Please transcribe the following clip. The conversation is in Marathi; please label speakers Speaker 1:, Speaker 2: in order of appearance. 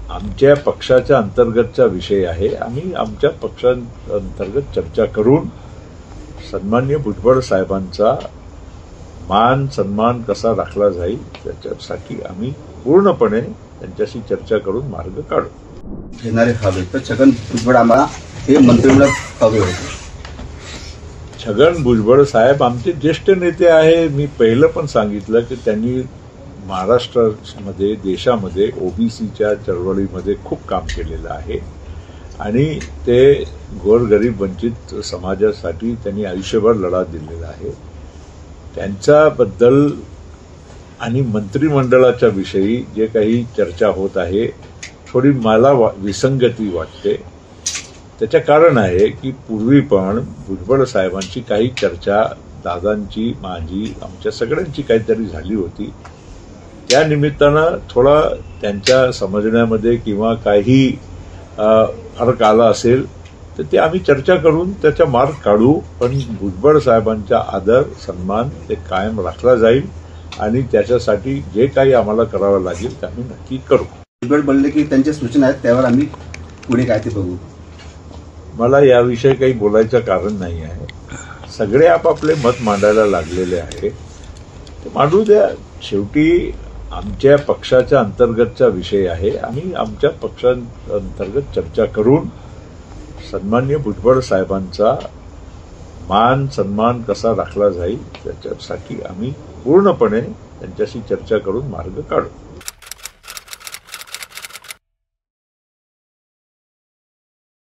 Speaker 1: आमच्या पक्षाच्या अंतर्गतचा विषय आहे। आम्ही आमच्या पक्षांतर्गत चर्चा करून सन्माननीय भुजबळ साहेबांचा मान सन्मान कसा राखला जाईल त्याच्यासाठी आम्ही पूर्णपणे त्यांच्याशी चर्चा करून मार्ग काढू।
Speaker 2: येणारे हवे तर छगन भुजबळ आम्हाला हे मंत्रिमंडळात हवे होते।
Speaker 1: छगन भुजबळ साहेब आमचे ज्येष्ठ नेते आहे। मी पहिलं पण सांगितलं की त्यांनी महाराष्ट्रामध्ये देशामध्ये ओबीसीच्या चळवळीमध्ये खूप काम केलेलं आहे आणि ते गोरगरीब वंचित समाजासाठी त्यांनी आयुष्यभर लढा दिलेला आहे। त्यांच्याबद्दल आणि मंत्रिमंडळाच्या विषयी जे काही चर्चा होत आहे थोडी मला विसंगती वाटते। त्याचं कारण आहे की पूर्वी पण भुजबळ साहेबांची काही चर्चा दादांची माझी आमच्या सगळ्यांची काहीतरी झाली होती। त्या निमित्तानं थोडा त्यांच्या समजण्यामध्ये किंवा काही फरक आला असेल तर ते आम्ही चर्चा करून त्याचा मार्ग काढू। पण भुजबळ साहेबांचा आदर सन्मान ते कायम राखला जाईल आणि त्याच्यासाठी जे काही आम्हाला करावं लागेल ते आम्ही नक्की करू।
Speaker 2: भुजबळ बोलले की त्यांच्या सूचना आहेत त्यावर आम्ही पुढे काय ते बघू।
Speaker 1: मला याविषयी काही बोलायचं कारण नाही आहे। सगळे आपापले मत मांडायला लागलेले आहे ते मांडू द्या। शेवटी आमच्या पक्षाच्या अंतर्गतचा विषय आहे। आम्ही आमच्या पक्षांतर्गत चर्चा करून सन्माननीय भुजबळ साहेबांचा मान सन्मान कसा राखला जाईल त्याच्यासाठी आम्ही पूर्णपणे त्यांच्याशी चर्चा करून मार्ग काढू।